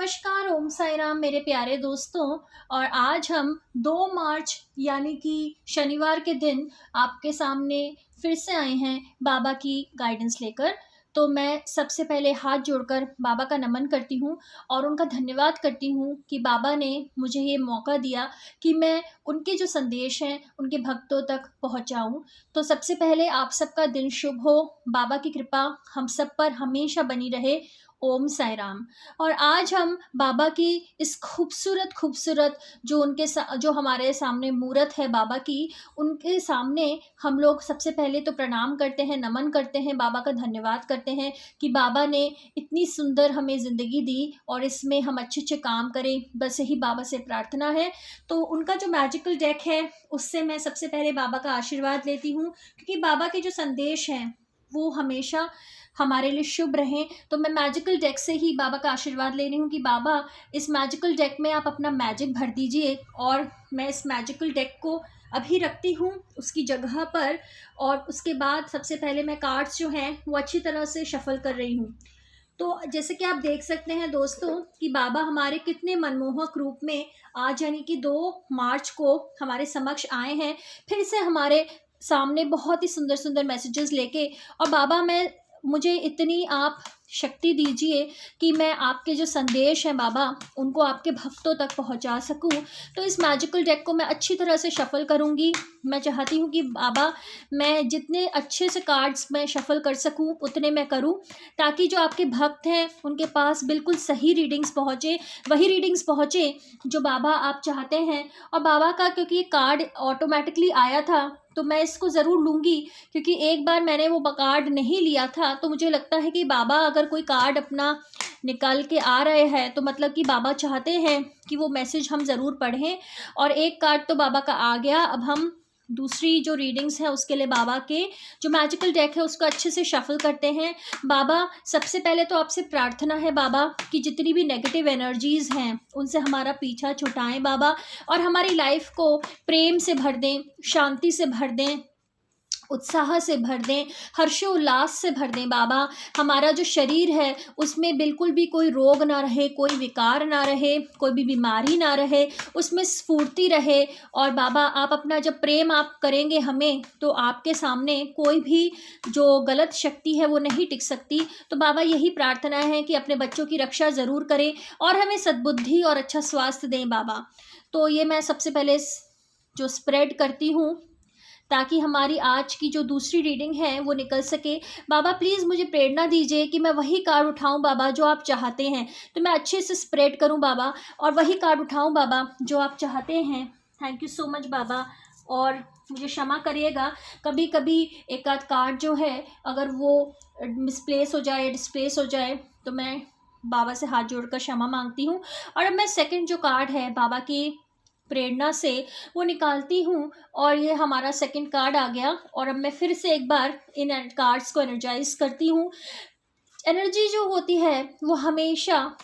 नमस्कार, ओम साई राम मेरे प्यारे दोस्तों। और आज हम 2 मार्च यानी कि शनिवार के दिन आपके सामने फिर से आए हैं बाबा की गाइडेंस लेकर। तो मैं सबसे पहले हाथ जोड़कर बाबा का नमन करती हूँ और उनका धन्यवाद करती हूँ कि बाबा ने मुझे ये मौका दिया कि मैं उनके जो संदेश हैं उनके भक्तों तक पहुँचाऊँ। तो सबसे पहले आप सबका दिन शुभ हो, बाबा की कृपा हम सब पर हमेशा बनी रहे। ओम साई राम। और आज हम बाबा की इस खूबसूरत खूबसूरत जो हमारे सामने मूरत है बाबा की, उनके सामने हम लोग सबसे पहले तो प्रणाम करते हैं, नमन करते हैं, बाबा का धन्यवाद करते हैं कि बाबा ने इतनी सुंदर हमें ज़िंदगी दी और इसमें हम अच्छे अच्छे काम करें, बस यही बाबा से प्रार्थना है। तो उनका जो मैजिकल डेक है उससे मैं सबसे पहले बाबा का आशीर्वाद लेती हूँ, क्योंकि बाबा के जो संदेश हैं वो हमेशा हमारे लिए शुभ रहें। तो मैं मैजिकल डेक से ही बाबा का आशीर्वाद ले रही हूँ कि बाबा इस मैजिकल डेक में आप अपना मैजिक भर दीजिए। और मैं इस मैजिकल डेक को अभी रखती हूँ उसकी जगह पर, और उसके बाद सबसे पहले मैं कार्ड्स जो हैं वो अच्छी तरह से शफल कर रही हूँ। तो जैसे कि आप देख सकते हैं दोस्तों कि बाबा हमारे कितने मनमोहक रूप में आज यानी कि 2 मार्च को हमारे समक्ष आए हैं, फिर से हमारे सामने बहुत ही सुंदर सुंदर मैसेजेस लेके। और बाबा मैं मुझे इतनी आप शक्ति दीजिए कि मैं आपके जो संदेश हैं बाबा उनको आपके भक्तों तक पहुंचा सकूं। तो इस मैजिकल डेक को मैं अच्छी तरह से शफल करूंगी। मैं चाहती हूं कि बाबा मैं जितने अच्छे से कार्ड्स मैं शफल कर सकूं उतने मैं करूं, ताकि जो आपके भक्त हैं उनके पास बिल्कुल सही रीडिंग्स पहुंचे, वही रीडिंग्स पहुंचे जो बाबा आप चाहते हैं। और बाबा का क्योंकि ये कार्ड ऑटोमेटिकली आया था तो मैं इसको ज़रूर लूँगी, क्योंकि एक बार मैंने वो कार्ड नहीं लिया था। तो मुझे लगता है कि बाबा अगर कोई कार्ड अपना निकाल के आ रहे हैं तो मतलब कि बाबा चाहते हैं कि वो मैसेज हम ज़रूर पढ़ें। और एक कार्ड तो बाबा का आ गया, अब हम दूसरी जो रीडिंग्स है उसके लिए बाबा के जो मैजिकल डेक है उसको अच्छे से शफल करते हैं। बाबा सबसे पहले तो आपसे प्रार्थना है बाबा कि जितनी भी नेगेटिव एनर्जीज़ हैं उनसे हमारा पीछा छुटाएं बाबा, और हमारी लाइफ को प्रेम से भर दें, शांति से भर दें, उत्साह से भर दें, हर्षोल्लास से भर दें बाबा। हमारा जो शरीर है उसमें बिल्कुल भी कोई रोग ना रहे, कोई विकार ना रहे, कोई भी बीमारी ना रहे, उसमें स्फूर्ति रहे। और बाबा आप अपना जब प्रेम आप करेंगे हमें, तो आपके सामने कोई भी जो गलत शक्ति है वो नहीं टिक सकती। तो बाबा यही प्रार्थना है कि अपने बच्चों की रक्षा ज़रूर करें और हमें सद्बुद्धि और अच्छा स्वास्थ्य दें बाबा। तो ये मैं सबसे पहले जो स्प्रेड करती हूँ ताकि हमारी आज की जो दूसरी रीडिंग है वो निकल सके। बाबा प्लीज़ मुझे प्रेरणा दीजिए कि मैं वही कार्ड उठाऊं बाबा जो आप चाहते हैं, तो मैं अच्छे से स्प्रेड करूं बाबा और वही कार्ड उठाऊं बाबा जो आप चाहते हैं। थैंक यू सो मच बाबा। और मुझे क्षमा करिएगा, कभी कभी एक आध कार्ड जो है अगर वो मिसप्लेस हो जाए, डिस्प्लेस हो जाए, तो मैं बाबा से हाथ जोड़कर क्षमा मांगती हूँ। और अब मैं सेकंड जो कार्ड है बाबा की प्रेरणा से वो निकालती हूँ, और ये हमारा सेकंड कार्ड आ गया। और अब मैं फिर से एक बार इन कार्ड्स को एनर्जाइज करती हूँ। एनर्जी जो होती है वो हमेशा,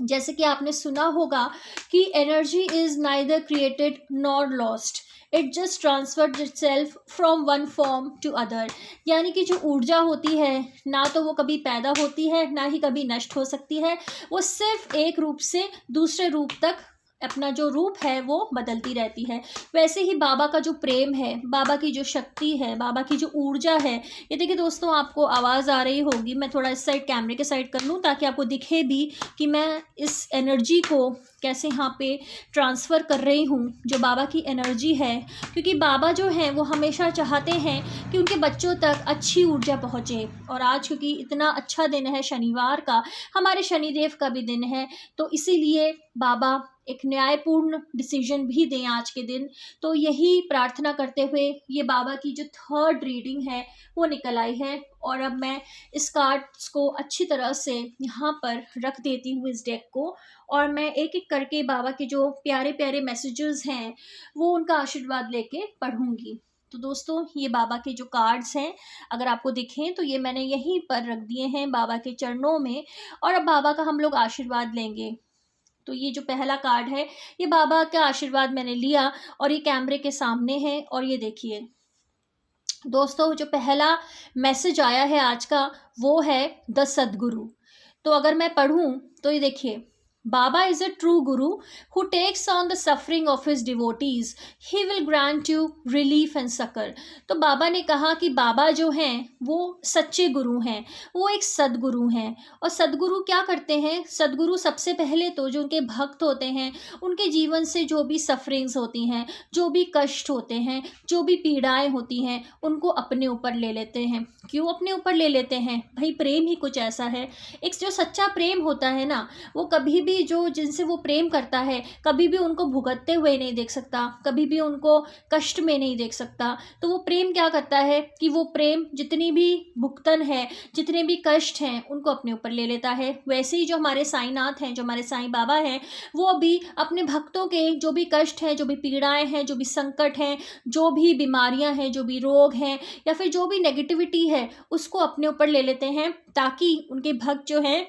जैसे कि आपने सुना होगा कि energy is neither created nor lost, it just transferred itself from one form to other. यानी कि जो ऊर्जा होती है ना तो वो कभी पैदा होती है ना ही कभी नष्ट हो सकती है, वो सिर्फ एक रूप से दूसरे रूप तक अपना जो रूप है वो बदलती रहती है। वैसे ही बाबा का जो प्रेम है, बाबा की जो शक्ति है, बाबा की जो ऊर्जा है, ये देखिए दोस्तों आपको आवाज़ आ रही होगी, मैं थोड़ा इस साइड कैमरे के साइड कर लूँ ताकि आपको दिखे भी कि मैं इस एनर्जी को कैसे यहाँ पे ट्रांसफ़र कर रही हूँ, जो बाबा की एनर्जी है। क्योंकि बाबा जो हैं वो हमेशा चाहते हैं कि उनके बच्चों तक अच्छी ऊर्जा पहुँचे। और आज क्योंकि इतना अच्छा दिन है शनिवार का, हमारे शनिदेव का भी दिन है, तो इसीलिए बाबा एक न्यायपूर्ण डिसीजन भी दें आज के दिन। तो यही प्रार्थना करते हुए ये बाबा की जो थर्ड रीडिंग है वो निकल आई है। और अब मैं इस कार्ड्स को अच्छी तरह से यहाँ पर रख देती हूँ इस डेक को, और मैं एक एक करके बाबा के जो प्यारे प्यारे मैसेजेस हैं वो उनका आशीर्वाद लेके पढ़ूँगी। तो दोस्तों ये बाबा के जो कार्ड्स हैं अगर आपको दिखें तो ये मैंने यहीं पर रख दिए हैं बाबा के चरणों में, और अब बाबा का हम लोग आशीर्वाद लेंगे। तो ये जो पहला कार्ड है ये बाबा का आशीर्वाद मैंने लिया और ये कैमरे के सामने है। और ये देखिए दोस्तों जो पहला मैसेज आया है आज का वो है द सद्गुरु। तो अगर मैं पढ़ूं तो ये देखिए, Baba is a true guru who takes on the suffering of his devotees. He will grant you relief and succor. तो बाबा ने कहा कि बाबा जो हैं वो सच्चे गुरु हैं, वो एक सदगुरु हैं। और सदगुरु क्या करते हैं? सदगुरु सबसे पहले तो जो उनके भक्त होते हैं, उनके जीवन से जो भी सफरिंग्स होती हैं, जो भी कष्ट होते हैं, जो भी पीड़ाएं होती हैं, उनको अपने ऊपर ले लेते हैं। क्यों अपने ऊपर ले लेते हैं? भाई प्रेम ही कुछ ऐसा है। एक जो सच्चा प्रेम होता है ना, वो कभी भी जो जिनसे वो प्रेम करता है, कभी भी उनको भुगतते हुए नहीं देख सकता, कभी भी उनको कष्ट में नहीं देख सकता। तो वो प्रेम क्या करता है कि वो प्रेम जितनी भी भुगतन है, जितने भी कष्ट हैं, उनको अपने ऊपर ले लेता है। वैसे ही जो हमारे साईनाथ हैं, जो हमारे साईं बाबा हैं, वो भी अपने भक्तों के जो भी कष्ट हैं, जो भी पीड़ाएं हैं, जो भी संकट हैं, जो भी बीमारियां हैं, जो भी रोग हैं, या फिर जो भी नेगेटिविटी है, उसको अपने ऊपर ले लेते हैं, ताकि उनके भक्त जो हैं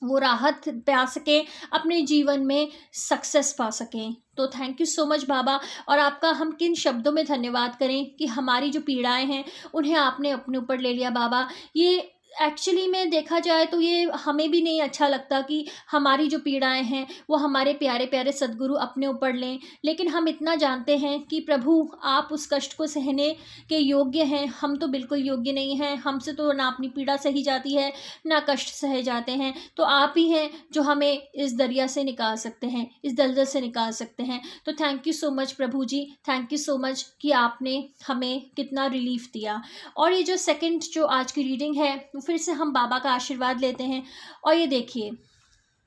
वो राहत पा सकें, अपने जीवन में सक्सेस पा सकें। तो थैंक यू सो मच बाबा। और आपका हम किन शब्दों में धन्यवाद करें कि हमारी जो पीड़ाएं हैं उन्हें आपने अपने ऊपर ले लिया बाबा। ये एक्चुअली में देखा जाए तो ये हमें भी नहीं अच्छा लगता कि हमारी जो पीड़ाएं हैं वो हमारे प्यारे प्यारे सद्गुरु अपने ऊपर लें, लेकिन हम इतना जानते हैं कि प्रभु आप उस कष्ट को सहने के योग्य हैं। हम तो बिल्कुल योग्य नहीं हैं, हमसे तो ना अपनी पीड़ा सही जाती है, ना कष्ट सहे जाते हैं। तो आप ही हैं जो हमें इस दरिया से निकाल सकते हैं, इस दलदल से निकाल सकते हैं। तो thank you so much Prabhu ji, thank you so much कि आपने हमें कितना रिलीफ दिया। और ये जो सेकंड जो आज की रीडिंग है, फिर से हम बाबा का आशीर्वाद लेते हैं। और ये देखिए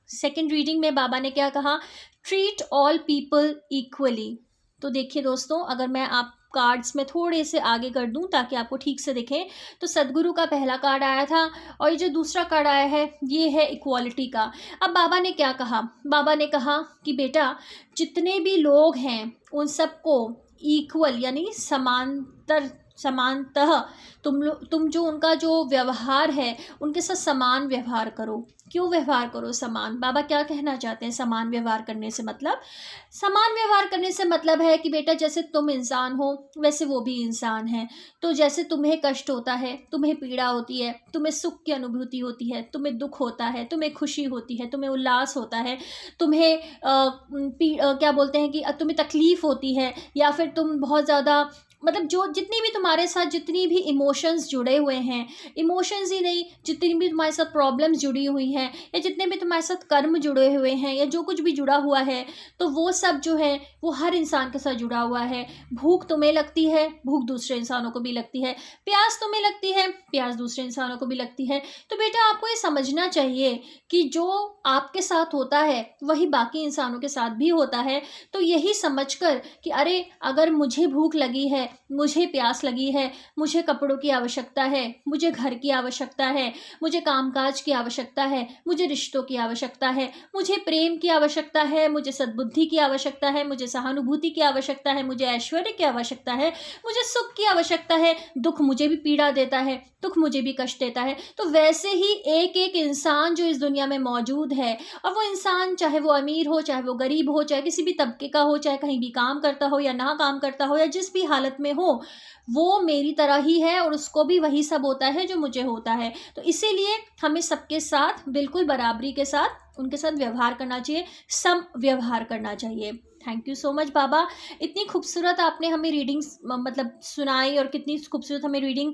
सेकंड रीडिंग में बाबा ने क्या कहा, ट्रीट ऑल पीपल इक्वली। तो देखिए दोस्तों, अगर मैं आप कार्ड्स में थोड़े से आगे कर दूं ताकि आपको ठीक से दिखे, तो सदगुरु का पहला कार्ड आया था और ये जो दूसरा कार्ड आया है ये है इक्वालिटी का। अब बाबा ने क्या कहा? बाबा ने कहा कि बेटा जितने भी लोग हैं उन सबको इक्वल यानी समानतः तुम जो उनका जो व्यवहार है उनके साथ समान व्यवहार करो। क्यों व्यवहार करो समान? बाबा क्या कहना चाहते हैं समान व्यवहार करने से मतलब? समान व्यवहार करने से मतलब है कि बेटा जैसे तुम इंसान हो वैसे वो भी इंसान है। तो जैसे तुम्हें कष्ट होता है, तुम्हें पीड़ा होती है, तुम्हें सुख की अनुभूति होती है, तुम्हें दुख होता है, तुम्हें खुशी होती है, तुम्हें उल्लास होता है, तुम्हें क्या बोलते हैं कि तुम्हें तकलीफ होती है, या फिर तुम बहुत ज़्यादा मतलब जो जितनी भी तुम्हारे साथ जितनी भी इमोशंस जुड़े हुए हैं, इमोशंस ही नहीं, जितनी भी तुम्हारे साथ प्रॉब्लम्स जुड़ी हुई हैं, या जितने भी तुम्हारे साथ कर्म जुड़े हुए हैं, या जो कुछ भी जुड़ा हुआ है, तो वो सब जो है वो हर इंसान के साथ जुड़ा हुआ है। भूख तुम्हें लगती है, भूख दूसरे इंसानों को भी लगती है, प्यास तुम्हें लगती है, प्यास दूसरे इंसानों को भी लगती है। तो बेटा आपको ये समझना चाहिए कि जो आपके साथ होता है वही बाकी इंसानों के साथ भी होता है। तो यही समझकर कि अरे अगर मुझे भूख लगी है, मुझे प्यास लगी है, मुझे कपड़ों की आवश्यकता है, मुझे घर की आवश्यकता है, मुझे कामकाज की आवश्यकता है, मुझे रिश्तों की आवश्यकता है, मुझे प्रेम की आवश्यकता है, मुझे सद्बुद्धि की आवश्यकता है, मुझे सहानुभूति की आवश्यकता है, मुझे ऐश्वर्य की आवश्यकता है, मुझे सुख की आवश्यकता है। दुख मुझे भी पीड़ा देता है, दुख मुझे भी कष्ट देता है। तो वैसे ही एक एक इंसान जो इस दुनिया में मौजूद है, और वो इंसान चाहे वो अमीर हो, चाहे वो गरीब हो, चाहे किसी भी तबके का हो, चाहे कहीं भी काम करता हो या ना काम करता हो, या जिस भी हालत में हो, वो मेरी तरह ही है और उसको भी वही सब होता है जो मुझे होता है। तो इसीलिए हमें सबके साथ बिल्कुल बराबरी के साथ उनके साथ व्यवहार करना चाहिए, सम व्यवहार करना चाहिए। थैंक यू सो मच बाबा, इतनी खूबसूरत आपने हमें रीडिंग मतलब सुनाई, और कितनी खूबसूरत हमें रीडिंग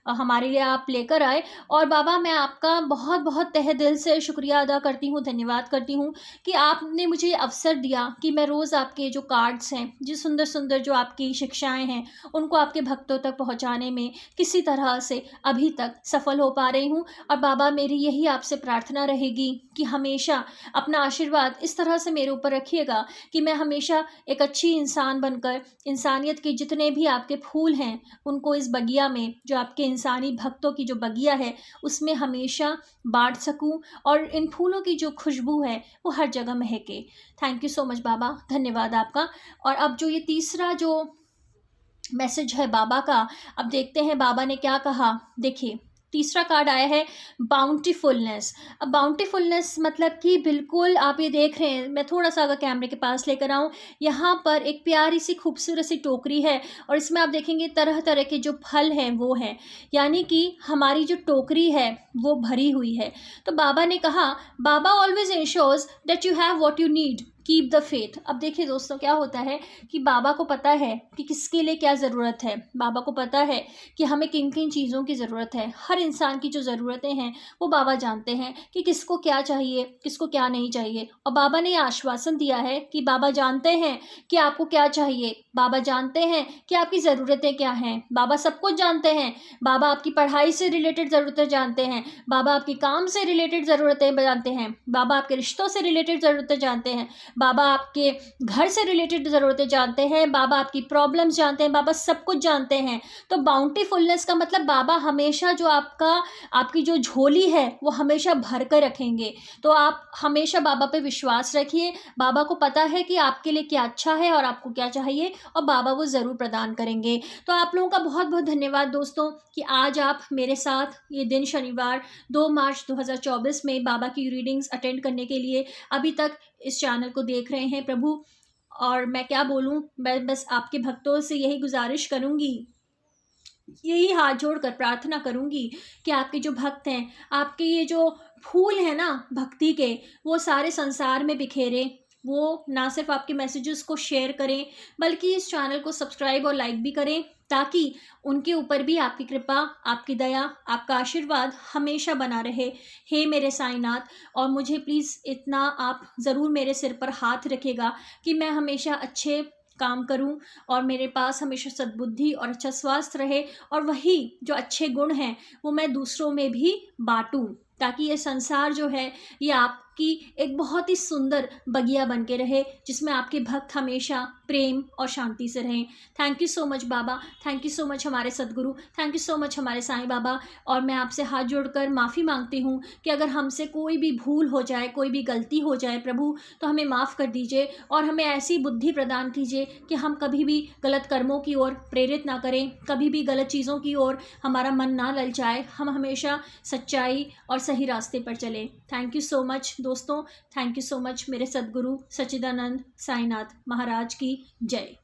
हमारे लिए आप लेकर आए। और बाबा मैं आपका बहुत बहुत तहे दिल से शुक्रिया अदा करती हूँ, धन्यवाद करती हूँ कि आपने मुझे अवसर दिया कि मैं रोज़ आपके जो कार्ड्स हैं, जो सुंदर सुंदर जो आपकी शिक्षाएं हैं, उनको आपके भक्तों तक पहुँचाने में किसी तरह से अभी तक सफल हो पा रही हूँ। और बाबा मेरी यही आपसे प्रार्थना रहेगी कि हमेशा अपना आशीर्वाद इस तरह से मेरे ऊपर रखिएगा कि मैं हमेशा एक अच्छी इंसान बनकर इंसानियत के जितने भी आपके फूल हैं उनको इस बगिया में, जो आपके इंसानी भक्तों की जो बगिया है, उसमें हमेशा बांट सकूं, और इन फूलों की जो खुशबू है वो हर जगह महके। थैंक यू सो मच बाबा, धन्यवाद आपका। और अब जो ये तीसरा जो मैसेज है बाबा का, अब देखते हैं बाबा ने क्या कहा। देखिए तीसरा कार्ड आया है बाउंटीफुलनेस। अब बाउंटीफुलनेस मतलब कि बिल्कुल आप ये देख रहे हैं, मैं थोड़ा सा अगर कैमरे के पास लेकर आऊँ, यहाँ पर एक प्यारी सी खूबसूरत सी टोकरी है और इसमें आप देखेंगे तरह तरह के जो फल हैं वो हैं, यानी कि हमारी जो टोकरी है वो भरी हुई है। तो बाबा ने कहा, बाबा always ensures that you have what you need, keep the faith. अब देखिए दोस्तों, क्या होता है कि बाबा को पता है कि किसके लिए क्या ज़रूरत है, बाबा को पता है कि हमें किन किन चीज़ों की ज़रूरत है। हर इंसान की जो ज़रूरतें हैं वो बाबा जानते हैं कि किसको क्या चाहिए, किसको क्या नहीं चाहिए। और बाबा ने यह आश्वासन दिया है कि बाबा जानते हैं कि आपको क्या चाहिए, बाबा जानते हैं कि आपकी ज़रूरतें क्या हैं, बाबा सब कुछ जानते हैं। बाबा आपकी पढ़ाई से रिलेटेड ज़रूरतें जानते हैं, बाबा आपके काम से रिलेटेड ज़रूरतें जानते हैं, बाबा आपके रिश्तों से रिलेटेड ज़रूरतें जानते हैं, बाबा आपके घर से रिलेटेड ज़रूरतें जानते हैं, बाबा आपकी प्रॉब्लम्स जानते हैं, बाबा सब कुछ जानते हैं। तो बाउंटीफुलनेस का मतलब बाबा हमेशा जो आपकी जो झोली है वो हमेशा भर कर रखेंगे। तो आप हमेशा बाबा पे विश्वास रखिए, बाबा को पता है कि आपके लिए क्या अच्छा है और आपको क्या चाहिए, और बाबा वो ज़रूर प्रदान करेंगे। तो आप लोगों का बहुत बहुत धन्यवाद दोस्तों कि आज आप मेरे साथ ये दिन शनिवार 2 मार्च 2024 में बाबा की रीडिंग्स अटेंड करने के लिए अभी तक इस चैनल को देख रहे हैं प्रभु। और मैं क्या बोलूँ, मैं बस आपके भक्तों से यही गुजारिश करूँगी, यही हाथ जोड़कर प्रार्थना करूँगी कि आपके जो भक्त हैं, आपके ये जो फूल हैं ना भक्ति के, वो सारे संसार में बिखेरे। वो ना सिर्फ आपके मैसेजेस को शेयर करें बल्कि इस चैनल को सब्सक्राइब और लाइक भी करें, ताकि उनके ऊपर भी आपकी कृपा, आपकी दया, आपका आशीर्वाद हमेशा बना रहे। हे मेरे साईनाथ, और मुझे प्लीज़ इतना आप ज़रूर मेरे सिर पर हाथ रखेगा कि मैं हमेशा अच्छे काम करूं और मेरे पास हमेशा सद्बुद्धि और अच्छा स्वास्थ्य रहे, और वही जो अच्छे गुण हैं वो मैं दूसरों में भी बांटूं, ताकि ये संसार जो है ये आपकी एक बहुत ही सुंदर बगिया बन के रहे, जिसमें आपके भक्त हमेशा प्रेम और शांति से रहें। Thank you so much Baba, thank you so much हमारे सद्गुरु, थैंक यू सो मच हमारे साईं बाबा। और मैं आपसे हाथ जोड़कर माफ़ी मांगती हूँ कि अगर हमसे कोई भी भूल हो जाए, कोई भी गलती हो जाए प्रभु, तो हमें माफ़ कर दीजिए और हमें ऐसी बुद्धि प्रदान कीजिए कि हम कभी भी गलत कर्मों की ओर प्रेरित ना करें, कभी भी गलत चीज़ों की ओर हमारा मन ना ललचाए, हम हमेशा सच्चाई और सही रास्ते पर चलें। थैंक यू सो मच दोस्तों, थैंक यू सो मच मेरे सद्गुरु सच्चिदानंद साईनाथ महाराज की जय।